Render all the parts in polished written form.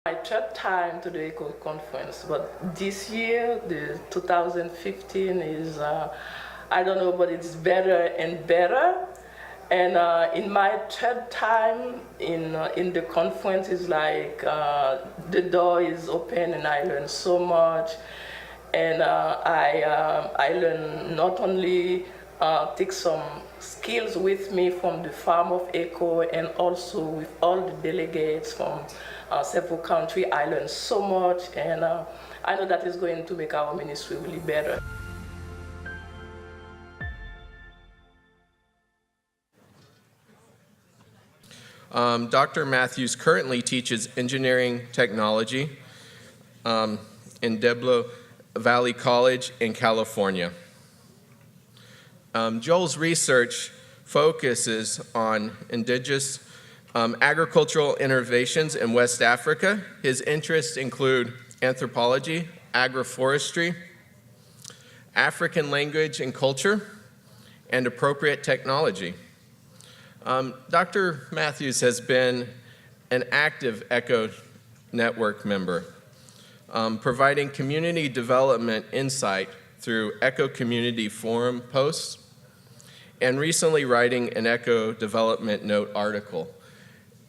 My third time to the ECO conference, but this year, the 2015 is, I don't know, but it's better and better. And in my third time in the conference, it's like the door is open and I learn so much. And I learn not only take some skills with me from the farm of ECO and also with all the delegates from several countries. I learned so much, and I know that is going to make our ministry really better. Dr. Matthews currently teaches engineering technology in Diablo Valley College in California. Joel's research focuses on indigenous agricultural innovations in West Africa. His interests include anthropology, agroforestry, African language and culture, and appropriate technology. Dr. Matthews has been an active ECHO network member, providing community development insight through ECHO Community Forum posts, and recently writing an ECHO Development Note article.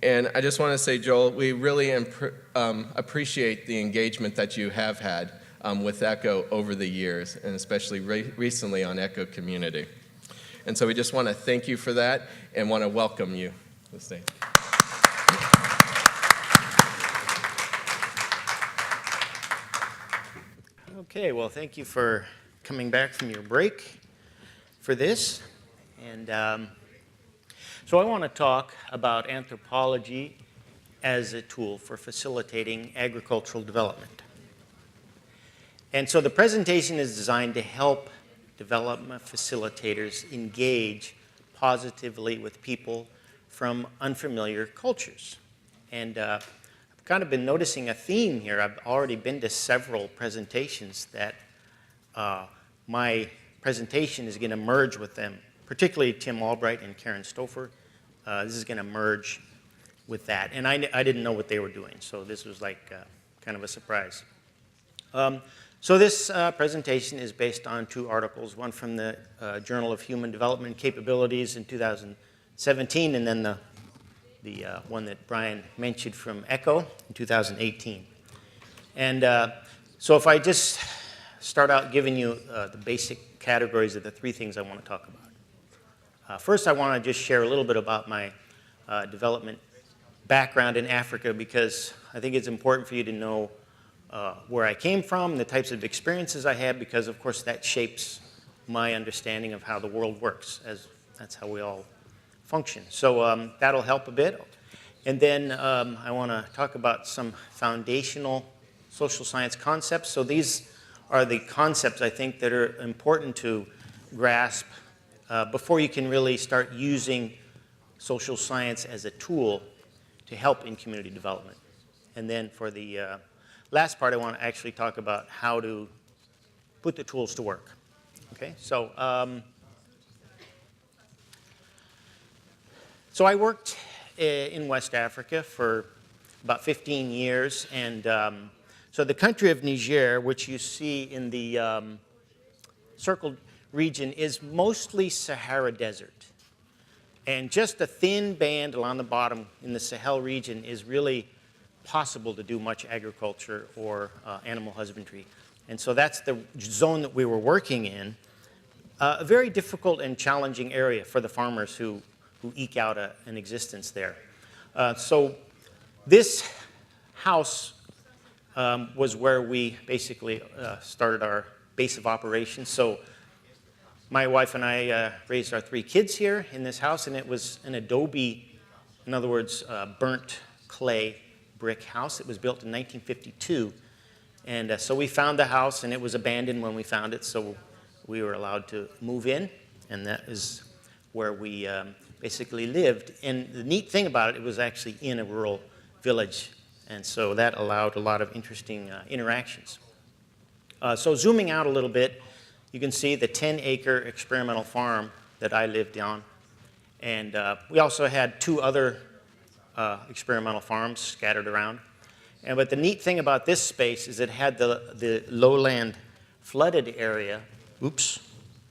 And I just want to say, Joel, we really appreciate the engagement that you have had with ECHO over the years, and especially recently on ECHO Community. And so we just want to thank you for that and want to welcome you to the stage. Okay, well, thank you for coming back from your break for this. And so I want to talk about anthropology as a tool for facilitating agricultural development. And so the presentation is designed to help development facilitators engage positively with people from unfamiliar cultures. And I've kind of been noticing a theme here. I've already been to several presentations that my presentation is going to merge with them, particularly Tim Albright and Karen Stouffer. This is going to merge with that. And I didn't know what they were doing, so this was like kind of a surprise. So this presentation is based on two articles, one from the Journal of Human Development Capabilities in 2017, and then the one that Brian mentioned from ECHO in 2018. And so if I just start out giving you the basic categories of the three things I want to talk about. First, I want to just share a little bit about my development background in Africa, because I think it's important for you to know where I came from, the types of experiences I had, because of course that shapes my understanding of how the world works, as that's how we all function. So that'll help a bit. And then I want to talk about some foundational social science concepts. So these are the concepts I think that are important to grasp before you can really start using social science as a tool to help in community development. And then for the last part, I want to actually talk about how to put the tools to work. Okay, so so I worked in West Africa for about 15 years, and so the country of Niger, which you see in the circled region, is mostly Sahara Desert. And just a thin band along the bottom in the Sahel region is really possible to do much agriculture or animal husbandry. And so that's the zone that we were working in. A very difficult and challenging area for the farmers who eke out an existence there. So this house was where we basically started our base of operations. So my wife and I raised our 3 kids here in this house, and it was an adobe, in other words, burnt clay brick house. It was built in 1952. And so we found the house, and it was abandoned when we found it, so we were allowed to move in, and that is where we basically lived. And the neat thing about it, it was actually in a rural village, and so that allowed a lot of interesting interactions. So zooming out a little bit, you can see the 10-acre experimental farm that I lived on. And we also had 2 other experimental farms scattered around. But the neat thing about this space is it had the lowland flooded area. Oops,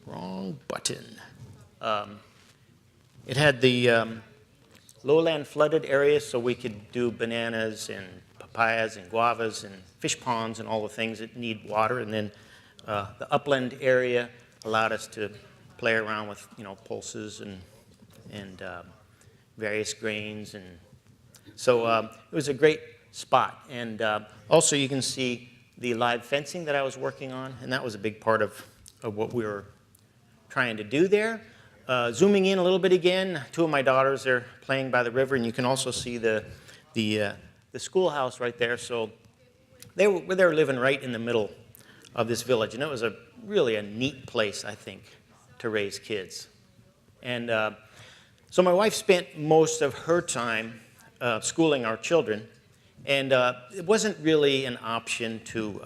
wrong button. It had the lowland flooded area, so we could do bananas and papayas and guavas and fish ponds and all the things that need water. And then the upland area allowed us to play around with, pulses and various grains. And so it was a great spot. And also you can see the live fencing that I was working on, and that was a big part of what we were trying to do there. Zooming in a little bit again, two of my daughters are playing by the river, and you can also see the schoolhouse right there. So they were living right in the middle of this village, and it was really a neat place, I think, to raise kids. And so my wife spent most of her time schooling our children, and it wasn't really an option to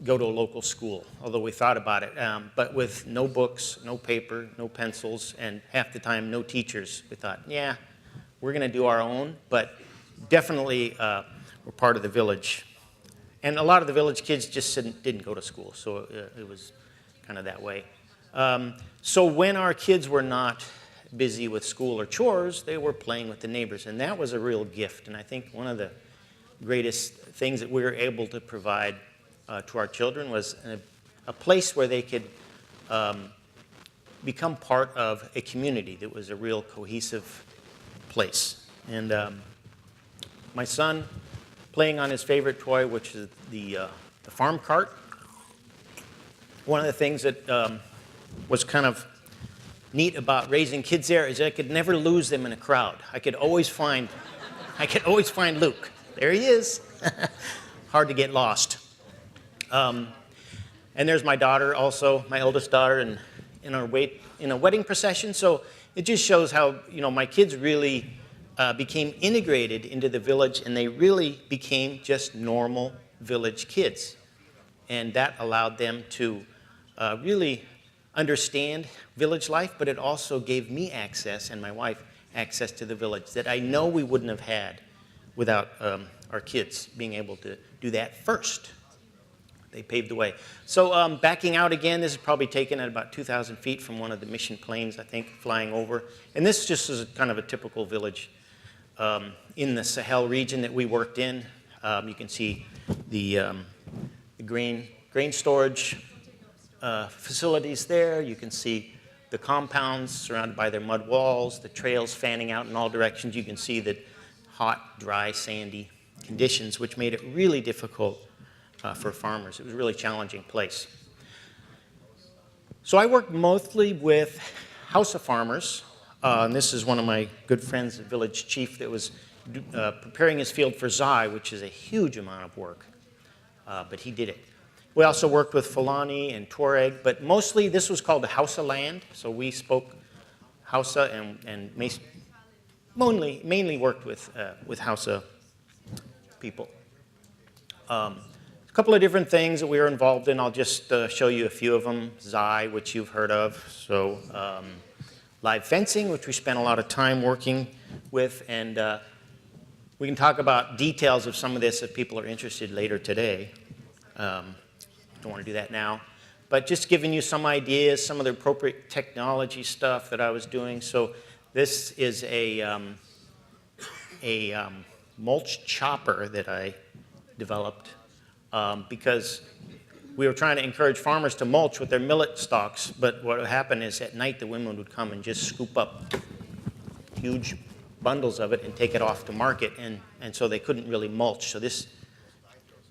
go to a local school, although we thought about it. But with no books, no paper, no pencils, and half the time no teachers, we thought, yeah, we're going to do our own, but definitely we're part of the village. And a lot of the village kids just didn't go to school, so it was kind of that way. So when our kids were not busy with school or chores, they were playing with the neighbors, and that was a real gift. And I think one of the greatest things that we were able to provide to our children was a place where they could become part of a community that was a real cohesive place. And my son, playing on his favorite toy, which is the farm cart. One of the things that was kind of neat about raising kids there is I could never lose them in a crowd. I could always find Luke. There he is. Hard to get lost. And there's my daughter also, my oldest daughter, in a wedding procession. So it just shows how my kids really became integrated into the village, and they really became just normal village kids. And that allowed them to really understand village life, but it also gave me access, and my wife access to the village that I know we wouldn't have had without our kids being able to do that first. They paved the way. So backing out again, this is probably taken at about 2,000 feet from one of the mission planes, I think, flying over. And this just is kind of a typical village in the Sahel region that we worked in. You can see the grain storage facilities there. You can see the compounds surrounded by their mud walls, the trails fanning out in all directions. You can see the hot, dry, sandy conditions, which made it really difficult for farmers. It was a really challenging place. So I worked mostly with Hausa farmers. And this is one of my good friends, the village chief, that was preparing his field for Zai, which is a huge amount of work. But he did it. We also worked with Fulani and Tuareg, but mostly this was called the Hausa land. So we spoke Hausa and mainly worked with Hausa people. A couple of different things that we were involved in. I'll just show you a few of them. Zai, which you've heard of. So live fencing, which we spent a lot of time working with. And we can talk about details of some of this if people are interested later today. Don't want to do that now. But just giving you some ideas, some of the appropriate technology stuff that I was doing. So this is a mulch chopper that I developed because we were trying to encourage farmers to mulch with their millet stalks. But what would happen is at night the women would come and just scoop up huge bundles of it and take it off to market. And so they couldn't really mulch. So this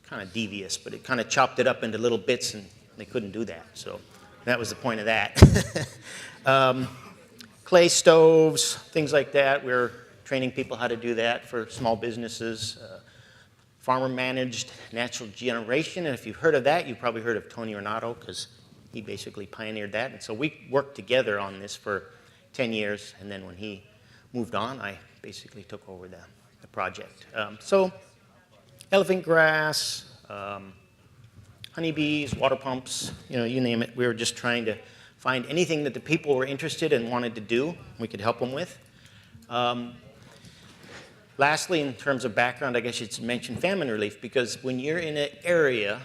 kind of devious, but it kind of chopped it up into little bits, and they couldn't do that. So that was the point of that. Clay stoves, things like that. We're training people how to do that for small businesses. Farmer-managed natural generation, and if you've heard of that, you've probably heard of Tony Ornato, because he basically pioneered that. And so we worked together on this for 10 years, and then when he moved on, I basically took over the project. So elephant grass, honeybees, water pumps, you name it. We were just trying to find anything that the people were interested and wanted to do, we could help them with. Lastly, in terms of background, I guess you should mention famine relief, because when you're in an area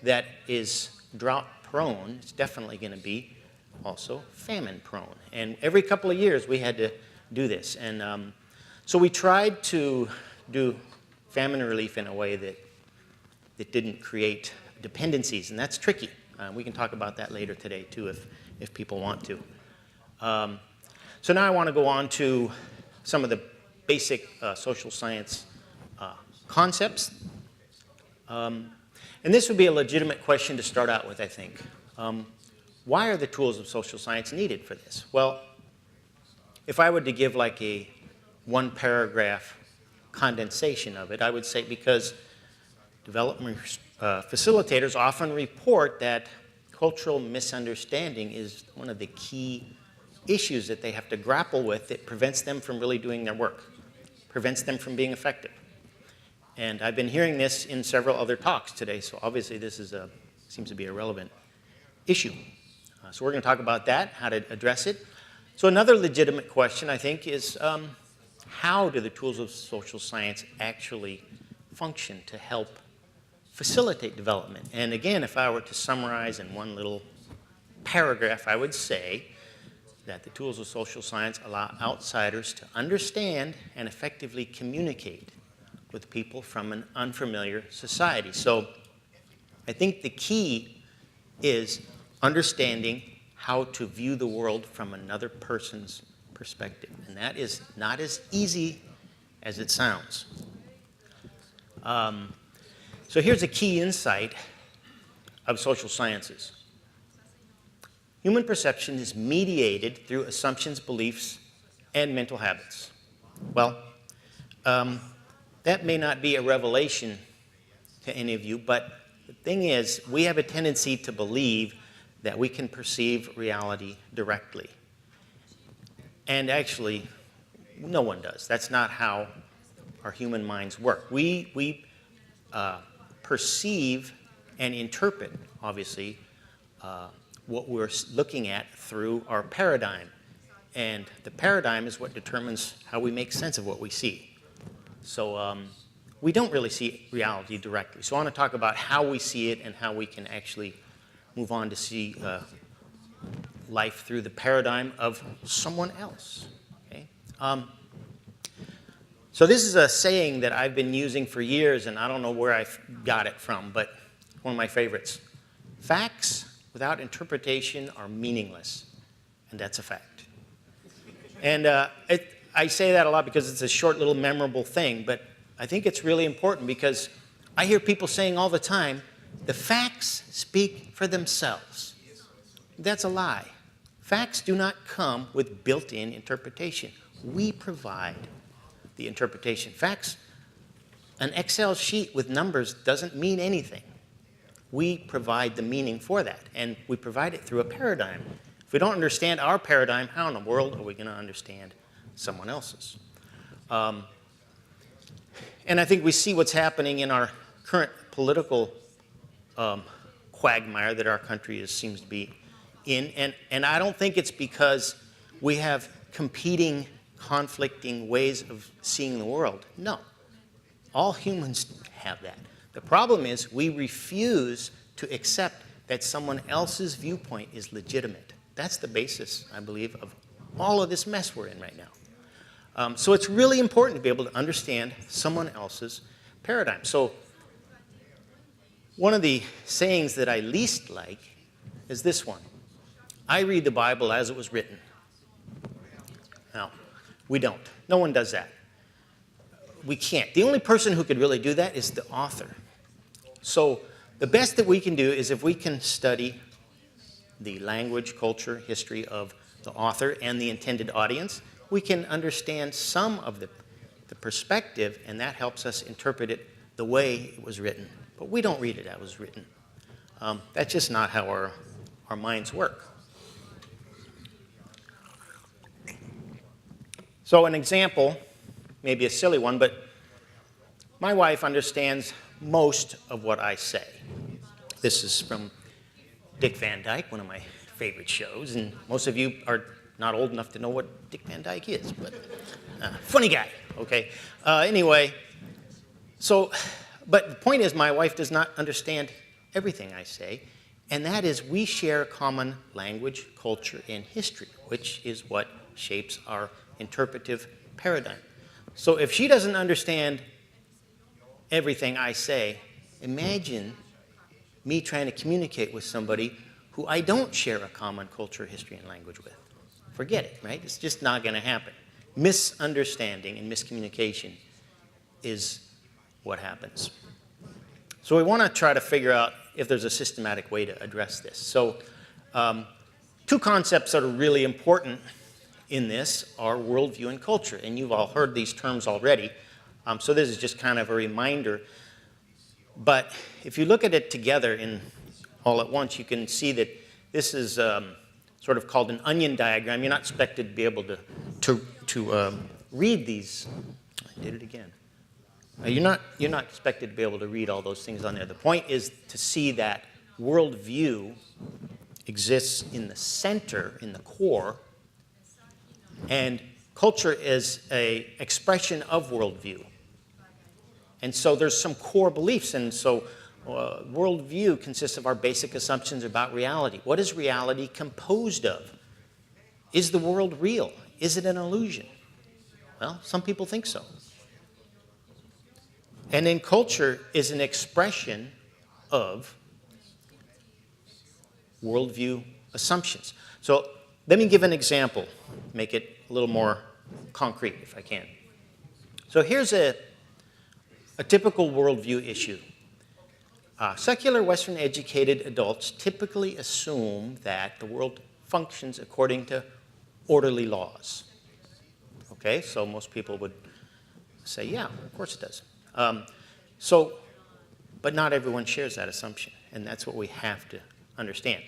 that is drought prone, it's definitely going to be also famine prone. And every couple of years we had to do this. And so we tried to do famine relief in a way that didn't create dependencies, and that's tricky. We can talk about that later today too if people want to. So now I want to go on to some of the basic social science concepts. And this would be a legitimate question to start out with, I think. Why are the tools of social science needed for this? Well, if I were to give like a one-paragraph condensation of it, I would say because development facilitators often report that cultural misunderstanding is one of the key issues that they have to grapple with that prevents them from really doing their work, prevents them from being effective. And I've been hearing this in several other talks today, so obviously this is seems to be a relevant issue. So we're going to talk about that, how to address it. So another legitimate question, I think, is how do the tools of social science actually function to help facilitate development? And again, if I were to summarize in one little paragraph, I would say that the tools of social science allow outsiders to understand and effectively communicate with people from an unfamiliar society. So I think the key is understanding how to view the world from another person's perspective. And that is not as easy as it sounds. So here's a key insight of social sciences. Human perception is mediated through assumptions, beliefs, and mental habits. Well, that may not be a revelation to any of you, but the thing is, we have a tendency to believe that we can perceive reality directly. And actually, no one does. That's not how our human minds work. We perceive and interpret, obviously, what we're looking at through our paradigm. And the paradigm is what determines how we make sense of what we see. So we don't really see reality directly. So I want to talk about how we see it and how we can actually move on to see life through the paradigm of someone else. Okay? So this is a saying that I've been using for years, and I don't know where I got it from, but one of my favorites. Facts without interpretation are meaningless, and that's a fact. And I say that a lot because it's a short little memorable thing, but I think it's really important because I hear people saying all the time, the facts speak for themselves. That's a lie. Facts do not come with built-in interpretation. We provide the interpretation. Facts, an Excel sheet with numbers doesn't mean anything. We provide the meaning for that, and we provide it through a paradigm. If we don't understand our paradigm, how in the world are we going to understand someone else's? And I think we see what's happening in our current political quagmire that our country seems to be in. And I don't think it's because we have competing, conflicting ways of seeing the world. No. All humans have that. The problem is we refuse to accept that someone else's viewpoint is legitimate. That's the basis, I believe, of all of this mess we're in right now. So it's really important to be able to understand someone else's paradigm. So one of the sayings that I least like is this one. I read the Bible as it was written. Now, we don't. No one does that. We can't. The only person who could really do that is the author. So the best that we can do is if we can study the language, culture, history of the author and the intended audience, we can understand some of the perspective, and that helps us interpret it the way it was written. But we don't read it as it was written. That's just not how our minds work. So an example, maybe a silly one, but my wife understands most of what I say. This is from Dick Van Dyke, one of my favorite shows, and most of you are not old enough to know what Dick Van Dyke is, but Funny guy, okay? Anyway, so, but the point is my wife does not understand everything I say, and that is we share a common language, culture, and history, which is what shapes our interpretive paradigm. So if she doesn't understand everything I say, imagine me trying to communicate with somebody who I don't share a common culture, history, and language with. Forget it, right? It's just not going to happen. Misunderstanding and miscommunication is what happens. So we want to try to figure out if there's a systematic way to address this. So two concepts that are really important in this are worldview and culture. And you've all heard these terms already. So this is just kind of a reminder. But if you look at it together in all at once, you can see that this is sort of called an onion diagram. You're not expected to be able to read these. I did it again. You're not expected to be able to read all those things on there. The point is to see that worldview exists in the center, in the core, and culture is an expression of worldview. And so there's some core beliefs, and so worldview consists of our basic assumptions about reality. What is reality composed of? Is the world real? Is it an illusion? Well, some people think so. And then culture is an expression of worldview assumptions. So let me give an example, make it a little more concrete if I can. So here's a typical worldview issue. Secular Western educated adults typically assume that the world functions according to orderly laws. Okay, so most people would say, yeah, of course it does. But not everyone shares that assumption, and that's what we have to understand.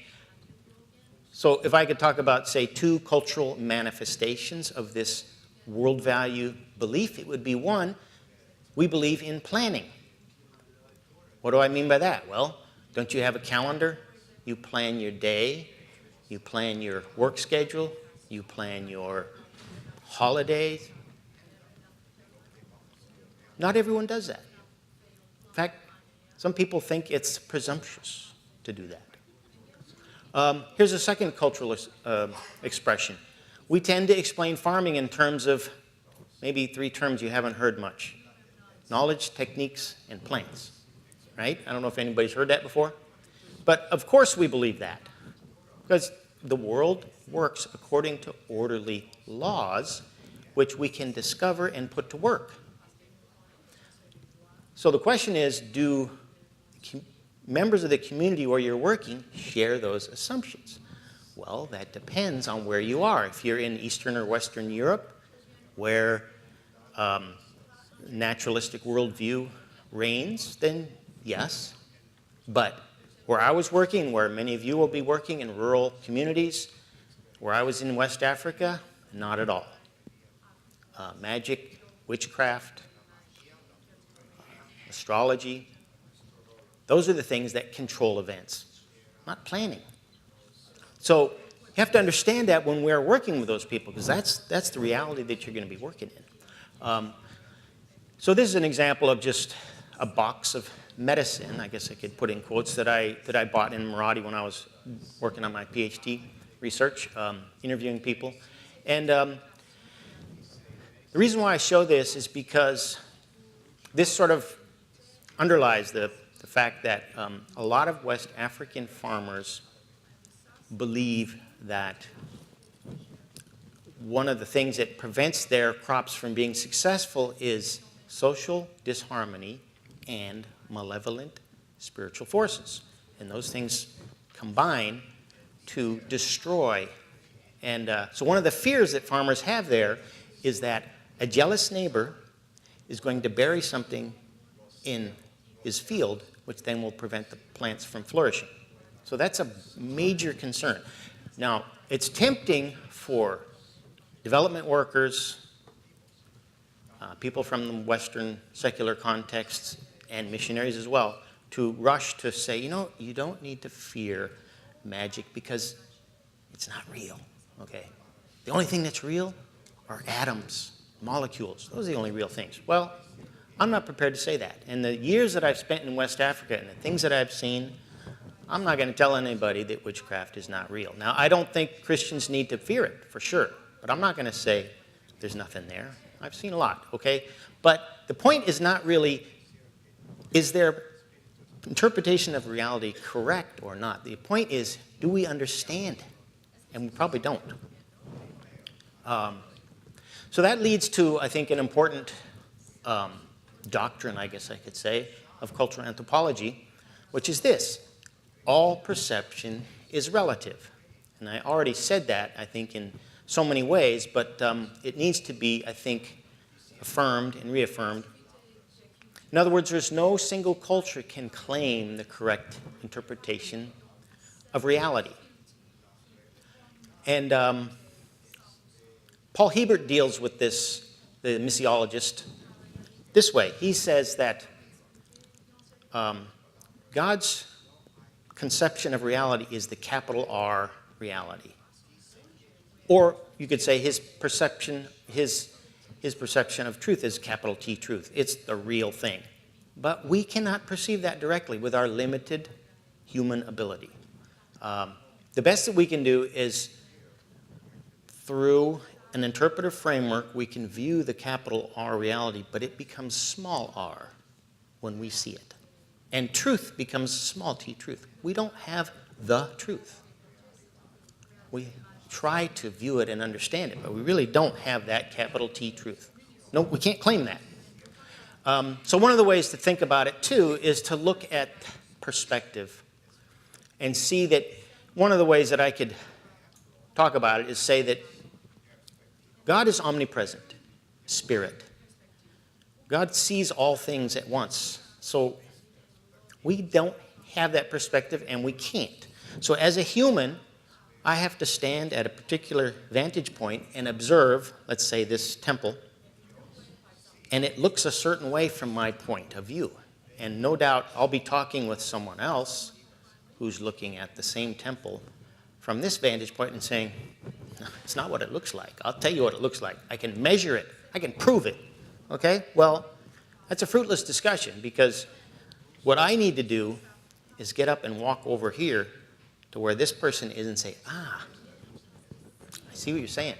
So if I could talk about, say, two cultural manifestations of this world value belief, it would be one, we believe in planning. What do I mean by that? Well, don't you have a calendar? You plan your day, you plan your work schedule, you plan your holidays. Not everyone does that. In fact, some people think it's presumptuous to do that. Here's a second cultural expression. We tend to explain farming in terms of maybe three terms you haven't heard much. Knowledge, techniques, and plants. Right? I don't know if anybody's heard that before. But of course we believe that. Because the world works according to orderly laws, which we can discover and put to work. So the question is, do members of the community where you're working share those assumptions? Well, that depends on where you are. If you're in Eastern or Western Europe, where naturalistic worldview reigns, then yes. But where I was working, where many of you will be working in rural communities, where I was in West Africa, not at all. Magic, witchcraft, astrology, those are the things that control events, not planning. So you have to understand that when we're working with those people, because that's the reality that you're going to be working in. So this is an example of just a box of medicine, I guess I could put in quotes, that I bought in Marathi when I was working on my PhD research, interviewing people. And the reason why I show this is because this sort of underlies the fact that a lot of West African farmers believe that one of the things that prevents their crops from being successful is social disharmony and malevolent spiritual forces. And those things combine to destroy. And so one of the fears that farmers have there is that a jealous neighbor is going to bury something in his field, which then will prevent the plants from flourishing. So that's a major concern. Now, it's tempting for development workers, people from the Western secular contexts, and missionaries as well, to rush to say, you know, you don't need to fear magic because it's not real, okay? The only thing that's real are atoms molecules. Those are the only real things. Well, I'm not prepared to say that. And the years that I've spent in West Africa and the things that I've seen, I'm not going to tell anybody that witchcraft is not real. Now, I don't think Christians need to fear it, for sure. But I'm not going to say there's nothing there. I've seen a lot, okay? But the point is not really, is their interpretation of reality correct or not? The point is, do we understand? And we probably don't. So that leads to, I think, an important doctrine, I guess I could say, of cultural anthropology, which is this: all perception is relative. And I already said that, I think, in so many ways, but it needs to be, I think, affirmed and reaffirmed. In other words, there's no single culture can claim the correct interpretation of reality. And Paul Hebert deals with this, the missiologist, this way. He says that God's conception of reality is the capital R reality. Or you could say his perception of truth is capital T truth. It's the real thing. But we cannot perceive that directly with our limited human ability. The best that we can do is through an interpretive framework, we can view the capital R reality, but it becomes small r when we see it. And truth becomes small t truth. We don't have the truth. We try to view it and understand it, but we really don't have that capital T truth. No, we can't claim that. So one of the ways to think about it, too, is to look at perspective and see that one of the ways that I could talk about it is say that God is omnipresent, spirit. God sees all things at once. So we don't have that perspective, and we can't. So as a human, I have to stand at a particular vantage point and observe, let's say, this temple, and it looks a certain way from my point of view. And no doubt I'll be talking with someone else who's looking at the same temple from this vantage point and saying, no, it's not what it looks like. I'll tell you what it looks like. I can measure it. I can prove it. Okay? Well, that's a fruitless discussion, because what I need to do is get up and walk over here to where this person is and say, I see what you're saying.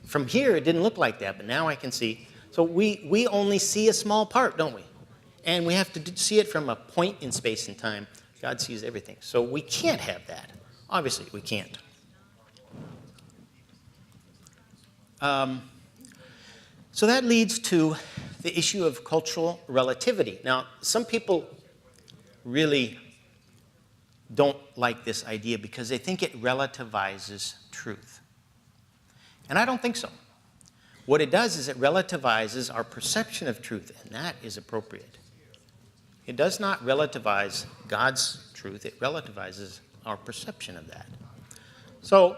From here, it didn't look like that, but now I can see. So we only see a small part, don't we? And we have to see it from a point in space and time. God sees everything. So we can't have that. Obviously, we can't. So that leads to the issue of cultural relativity. Now, some people really don't like this idea because they think it relativizes truth. And I don't think so. What it does is it relativizes our perception of truth, and that is appropriate. It does not relativize God's truth. It relativizes our perception of that. So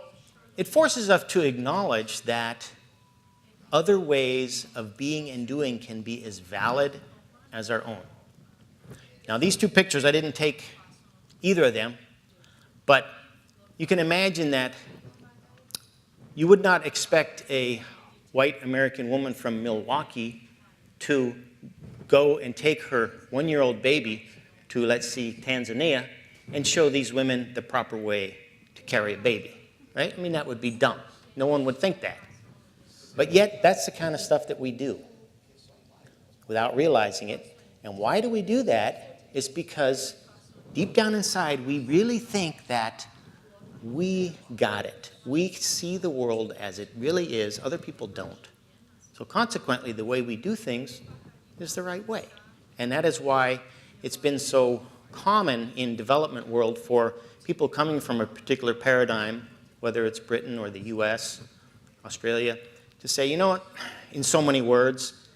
it forces us to acknowledge that other ways of being and doing can be as valid as our own. Now, these two pictures, I didn't take either of them, but you can imagine that you would not expect a white American woman from Milwaukee to go and take her one-year-old baby to, let's see, Tanzania, and show these women the proper way to carry a baby, right? I mean, that would be dumb. No one would think that. But yet, that's the kind of stuff that we do without realizing it. And why do we do that? It's because deep down inside, we really think that we got it. We see the world as it really is. Other people don't. So consequently, the way we do things is the right way. And that is why it's been so common in development world for people coming from a particular paradigm, whether it's Britain or the US, Australia, to say, you know what, in so many words,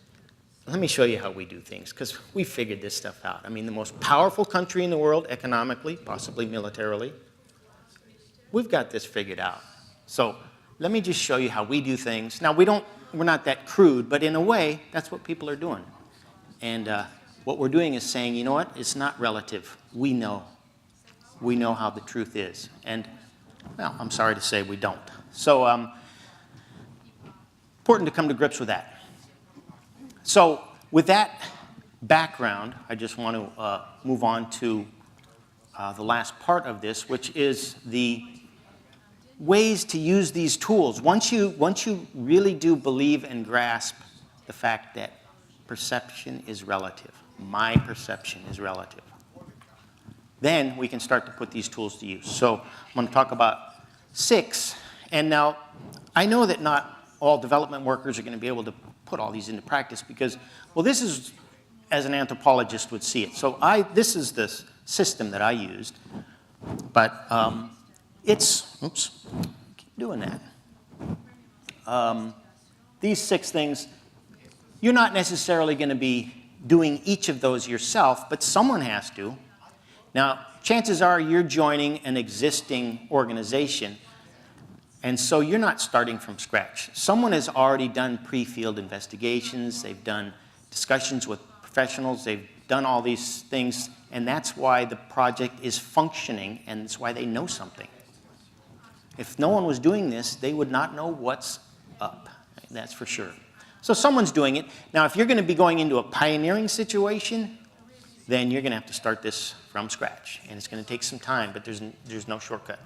let me show you how we do things, because we figured this stuff out. I mean, the most powerful country in the world, economically, possibly militarily, we've got this figured out. So let me just show you how we do things. Now, we're not that crude, but in a way, that's what people are doing. And what we're doing is saying, you know what, it's not relative. We know. We know how the truth is. And, well, I'm sorry to say we don't. So important to come to grips with that. So with that background, I just want to move on to the last part of this, which is the ways to use these tools. Once you really do believe and grasp the fact that perception is relative, my perception is relative, then we can start to put these tools to use. So I'm going to talk about 6. And now, I know that not all development workers are going to be able to put all these into practice because, well, this is as an anthropologist would see it. So this is the system that I used, but oops, keep doing that. These 6 things, you're not necessarily going to be doing each of those yourself, but someone has to. Now, chances are you're joining an existing organization, and so you're not starting from scratch. Someone has already done pre-field investigations, they've done discussions with professionals, they've done all these things, and that's why the project is functioning, and that's why they know something. If no one was doing this, they would not know what's up, that's for sure. So someone's doing it. Now, if you're going to be going into a pioneering situation, then you're going to have to start this from scratch, and it's going to take some time, but there's no shortcut.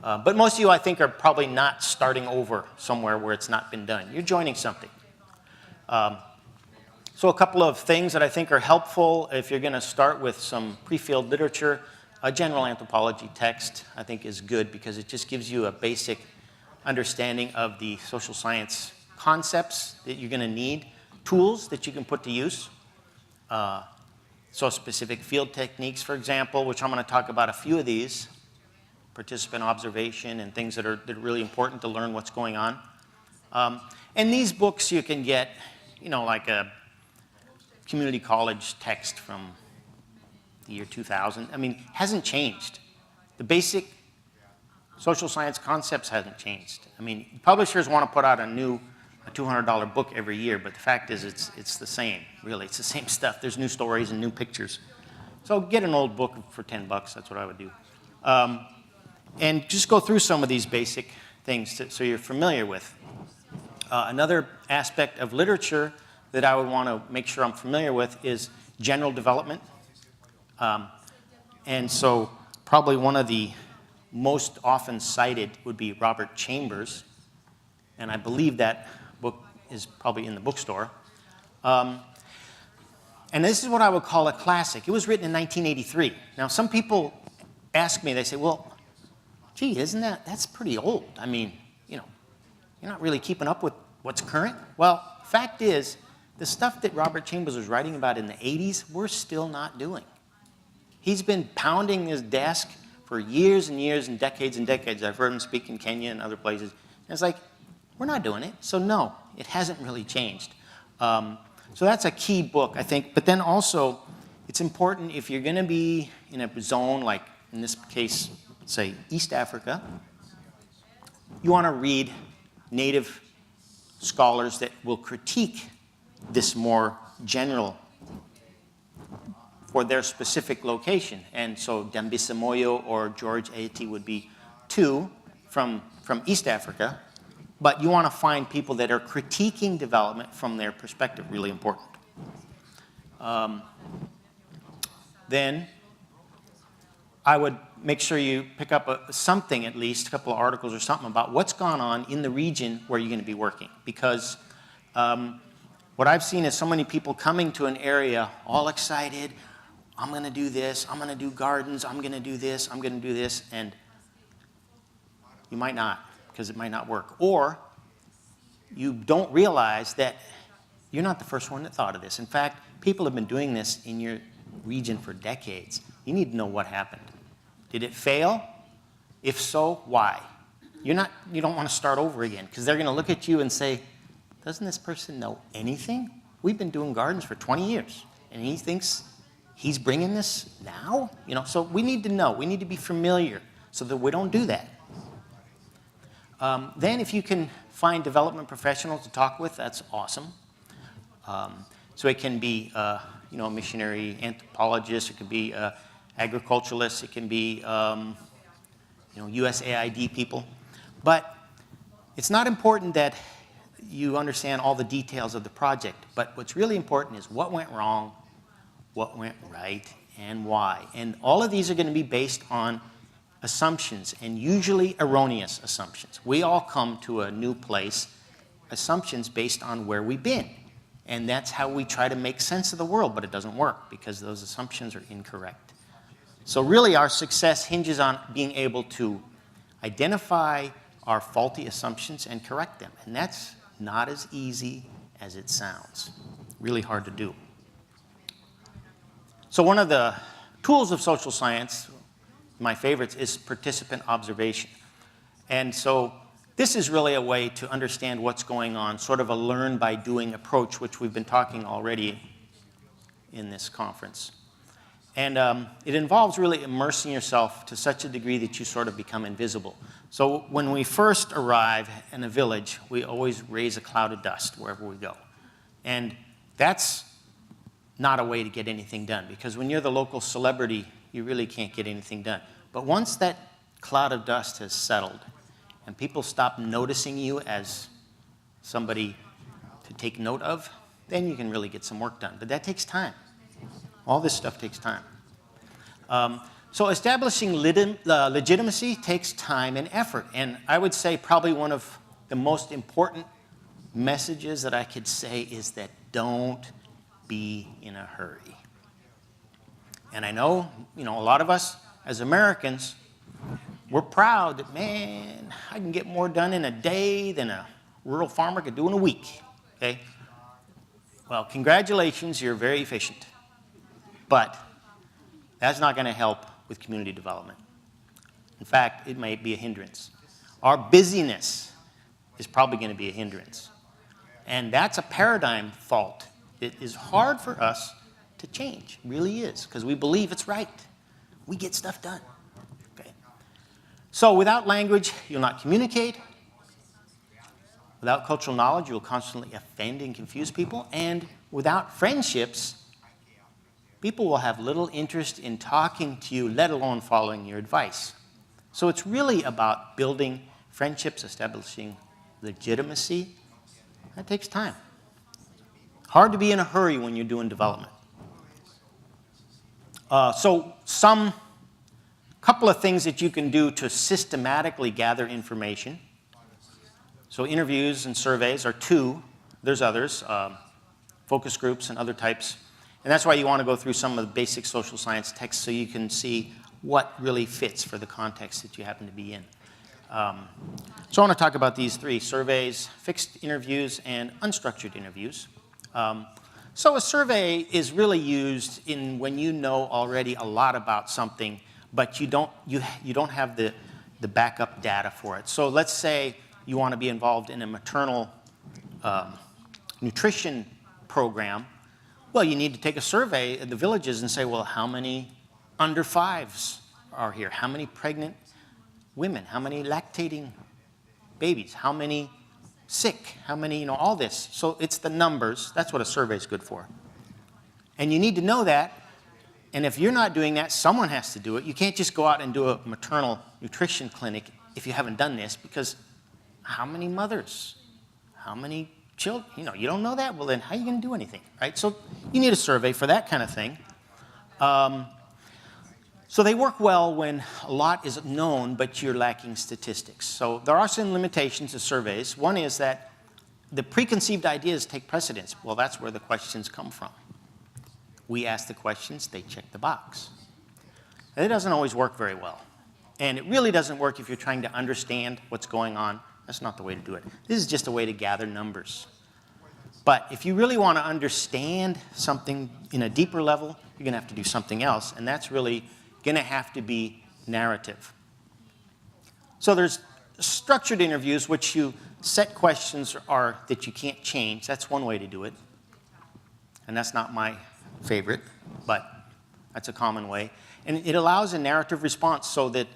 But most of you, I think, are probably not starting over somewhere where it's not been done. You're joining something. So a couple of things that I think are helpful if you're going to start with some pre-field literature. A general anthropology text, I think, is good because it just gives you a basic understanding of the social science concepts that you're going to need, tools that you can put to use. So specific field techniques, for example, which I'm going to talk about a few of these, participant observation and things that are really important to learn what's going on. And these books you can get, like a community college text from the year 2000. I mean, hasn't changed. The basic social science concepts hasn't changed. I mean, publishers want to put out a $200 book every year, but the fact is it's the same, really. It's the same stuff. There's new stories and new pictures. So get an old book for $10. That's what I would do. And just go through some of these basic things so you're familiar with. Another aspect of literature that I would want to make sure I'm familiar with is general development. And so probably one of the most often cited would be Robert Chambers, and I believe that book is probably in the bookstore. And this is what I would call a classic. It was written in 1983. Now, some people ask me, they say, well, gee, that's pretty old. I mean, you're not really keeping up with what's current. Well, fact is, the stuff that Robert Chambers was writing about in the 80s, we're still not doing. He's been pounding his desk for years and years and decades. I've heard him speak in Kenya and other places. And it's like, we're not doing it. So no, it hasn't really changed. So that's a key book, I think. But then also, it's important if you're going to be in a zone, like in this case, say, East Africa, you want to read native scholars that will critique this more general for their specific location. And so Dambisa Moyo or George Aeti would be 2 from East Africa, but you want to find people that are critiquing development from their perspective, really important. Then I would make sure you pick up something, at least a couple of articles or something about what's gone on in the region where you're going to be working, because what I've seen is so many people coming to an area all excited. I'm going to do this. I'm going to do gardens. I'm going to do this. I'm going to do this. And you might not, because it might not work. Or you don't realize that you're not the first one that thought of this. In fact, people have been doing this in your region for decades. You need to know what happened. Did it fail? If so, why? You don't want to start over again, because they're going to look at you and say, doesn't this person know anything? We've been doing gardens for 20 years, and he thinks he's bringing this now? So we need to know. We need to be familiar so that we don't do that. Then if you can find development professionals to talk with, that's awesome. So it can be a missionary anthropologist, it could be agriculturalists, it can be USAID people. But it's not important that you understand all the details of the project. But what's really important is what went wrong, what went right, and why. And all of these are going to be based on assumptions, and usually erroneous assumptions. We all come to a new place, assumptions based on where we've been. And that's how we try to make sense of the world, but it doesn't work because those assumptions are incorrect. So really our success hinges on being able to identify our faulty assumptions and correct them. And that's not as easy as it sounds. Really hard to do. So one of the tools of social science, my favorites, is participant observation. And so this is really a way to understand what's going on, sort of a learn by doing approach, which we've been talking already in this conference. And it involves really immersing yourself to such a degree that you sort of become invisible. So when we first arrive in a village, we always raise a cloud of dust wherever we go. And that's not a way to get anything done, because when you're the local celebrity, you really can't get anything done. But once that cloud of dust has settled and people stop noticing you as somebody to take note of, then you can really get some work done. But that takes time. All this stuff takes time. So establishing legitimacy takes time and effort. And I would say probably one of the most important messages that I could say is that don't be in a hurry. And I know, a lot of us as Americans, we're proud that, man, I can get more done in a day than a rural farmer could do in a week, okay? Well, congratulations, you're very efficient. But that's not going to help with community development. In fact, it may be a hindrance. Our busyness is probably going to be a hindrance. And that's a paradigm fault. It is hard for us to change, it really is, because we believe it's right. We get stuff done. Okay. So without language, you'll not communicate. Without cultural knowledge, you'll constantly offend and confuse people. And without friendships, people will have little interest in talking to you, let alone following your advice. So it's really about building friendships, establishing legitimacy. That takes time. Hard to be in a hurry when you're doing development. So some couple of things that you can do to systematically gather information. So interviews and surveys are two. There's others, focus groups and other types. And that's why you want to go through some of the basic social science texts so you can see what really fits for the context that you happen to be in. So I want to talk about these three: surveys, fixed interviews, and unstructured interviews. So a survey is really used when you know already a lot about something, but you don't have the backup data for it. So let's say you want to be involved in a maternal nutrition program. Well, you need to take a survey at the villages and say, well, how many under fives are here? How many pregnant women? How many lactating babies? How many sick? How many, all this. So it's the numbers. That's what a survey is good for. And you need to know that. And if you're not doing that, someone has to do it. You can't just go out and do a maternal nutrition clinic if you haven't done this, because how many mothers? How many children? You don't know that? Well, then how are you going to do anything, right? So you need a survey for that kind of thing. So they work well when a lot is known, but you're lacking statistics. So there are some limitations to surveys. One is that the preconceived ideas take precedence. Well, that's where the questions come from. We ask the questions, they check the box. And it doesn't always work very well. And it really doesn't work if you're trying to understand what's going on. That's not the way to do it. This is just a way to gather numbers. But if you really want to understand something in a deeper level, you're going to have to do something else, and that's really going to have to be narrative. So there's structured interviews, which you set questions that you can't change. That's one way to do it. And that's not my favorite, but that's a common way. And it allows a narrative response so that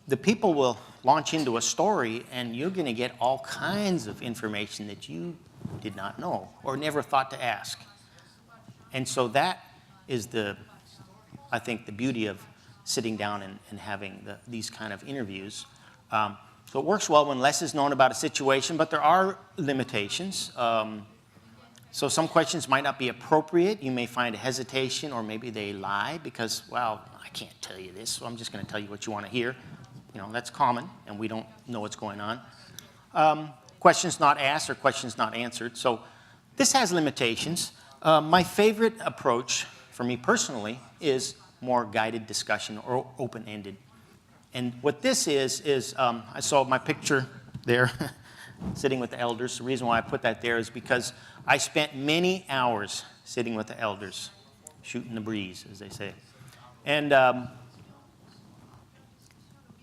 the people will launch into a story, and you're going to get all kinds of information that you did not know or never thought to ask. And so that is I think the beauty of sitting down and having these kind of interviews. So it works well when less is known about a situation, but there are limitations. So some questions might not be appropriate. You may find a hesitation, or maybe they lie because, well, I can't tell you this, so I'm just going to tell you what you want to hear. That's common, and we don't know what's going on. Questions not asked or questions not answered. So this has limitations. My favorite approach for me personally is more guided discussion or open-ended. And what this is I saw my picture there sitting with the elders. The reason why I put that there is because I spent many hours sitting with the elders, shooting the breeze, as they say. And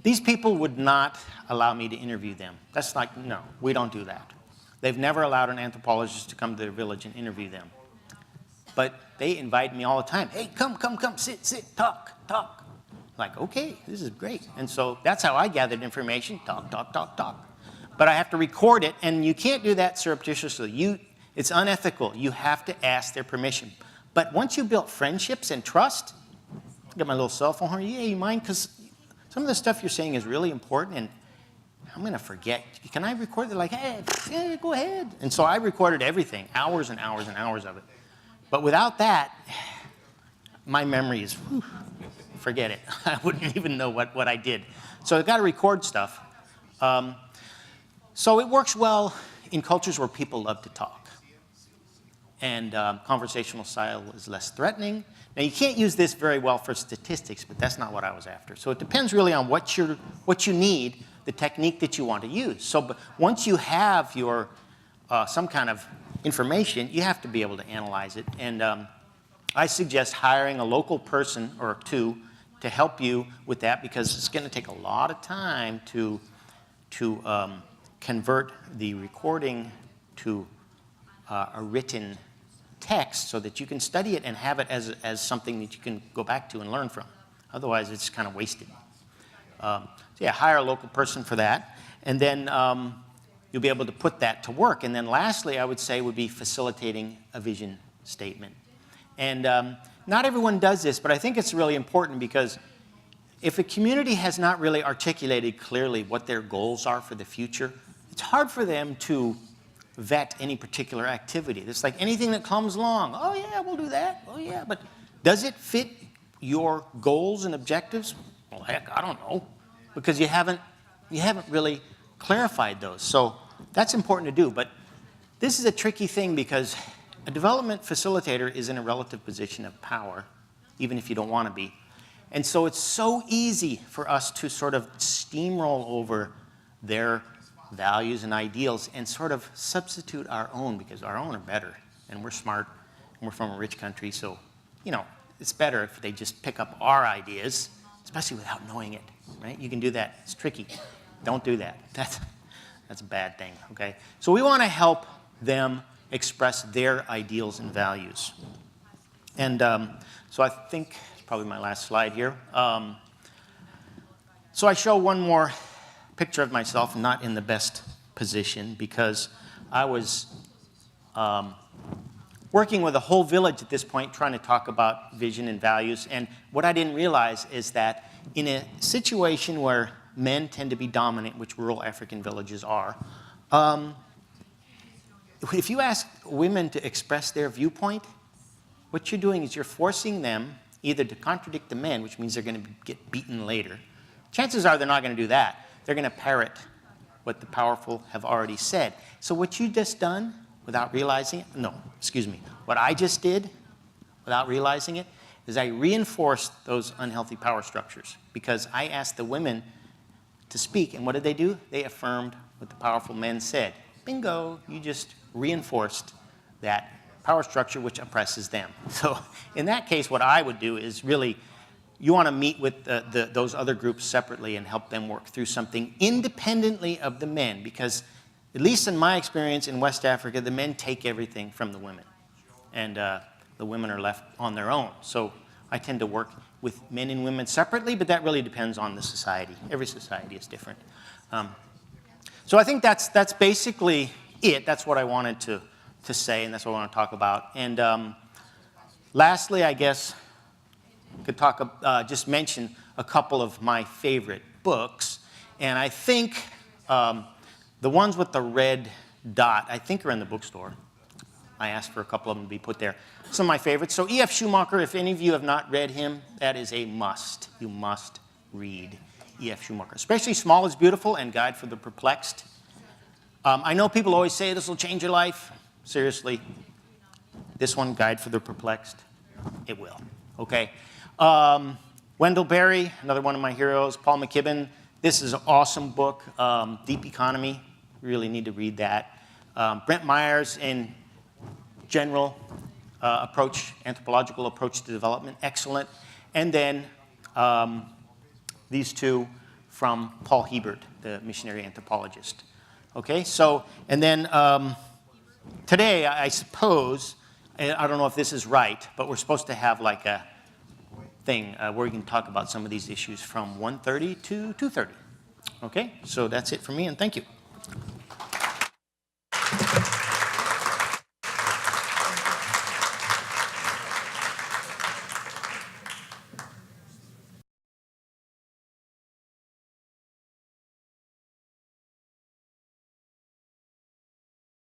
these people would not allow me to interview them. That's like, no, we don't do that. They've never allowed an anthropologist to come to their village and interview them. But they invite me all the time. Hey, come, sit, talk. Like, okay, this is great. And so that's how I gathered information, talk. But I have to record it, and you can't do that surreptitiously. It's unethical. You have to ask their permission. But once you build friendships and trust, I got my little cell phone here. Yeah, you mind? Because some of the stuff you're saying is really important, and I'm going to forget. Can I record it? They're like, hey, yeah, go ahead. And so I recorded everything, hours and hours and hours of it. But without that, my memory is, forget it. I wouldn't even know what I did. So I've got to record stuff. So it works well in cultures where people love to talk. And conversational style is less threatening. Now, you can't use this very well for statistics, but that's not what I was after. So it depends really on what you need, the technique that you want to use. So once you have your some kind of information, you have to be able to analyze it. And I suggest hiring a local person or two to help you with that, because it's going to take a lot of time to convert the recording to a written text so that you can study it and have it as something that you can go back to and learn from. Otherwise, it's kind of wasted. So yeah, hire a local person for that. And then you'll be able to put that to work. And then lastly, I would say would be facilitating a vision statement. And not everyone does this, but I think it's really important, because if a community has not really articulated clearly what their goals are for the future, it's hard for them to vet any particular activity. It's like anything that comes along. Oh, yeah, we'll do that. Oh, yeah. But does it fit your goals and objectives? Well, heck, I don't know, because you haven't really clarified those. So that's important to do. But this is a tricky thing, because a development facilitator is in a relative position of power, even if you don't want to be. And so it's so easy for us to sort of steamroll over their values and ideals and sort of substitute our own, because our own are better, and we're smart, and we're from a rich country. So, it's better if they just pick up our ideas, especially without knowing it, right? You can do that. It's tricky. Don't do that. That's a bad thing, okay? So we want to help them express their ideals and values. And so I think it's probably my last slide here. So I show one more picture of myself not in the best position, because I was working with a whole village at this point, trying to talk about vision and values. And what I didn't realize is that in a situation where men tend to be dominant, which rural African villages are, if you ask women to express their viewpoint, what you're doing is you're forcing them either to contradict the men, which means they're going to get beaten later. Chances are they're not going to do that. They're going to parrot what the powerful have already said. So what you just done without realizing it, what I just did without realizing it is I reinforced those unhealthy power structures, because I asked the women to speak, and what did they do? They affirmed what the powerful men said. Bingo, you just reinforced that power structure which oppresses them. So in that case, what I would do is really, you want to meet with those other groups separately and help them work through something independently of the men, because at least in my experience in West Africa, the men take everything from the women, and the women are left on their own. So I tend to work with men and women separately, but that really depends on the society. Every society is different. So I think that's basically it. That's what I wanted to say, and that's what I want to talk about. And lastly, I guess I could talk, just mention a couple of my favorite books. And I think The ones with the red dot, I think are in the bookstore. I asked for a couple of them to be put there. Some of my favorites. So E.F. Schumacher, if any of you have not read him, that is a must. You must read E.F. Schumacher, especially Small is Beautiful and Guide for the Perplexed. I know people always say this will change your life. Seriously, this one, Guide for the Perplexed, it will. Okay. Wendell Berry, another one of my heroes. Paul McKibben, this is an awesome book. Deep Economy, really need to read that. Brent Myers in general anthropological approach to development, excellent. And then these two from Paul Hebert, the missionary anthropologist. Okay, so, and then today, I suppose, and I don't know if this is right, but we're supposed to have like a thing where we can talk about some of these issues from 1:30 to 2:30. Okay, so that's it for me, and thank you.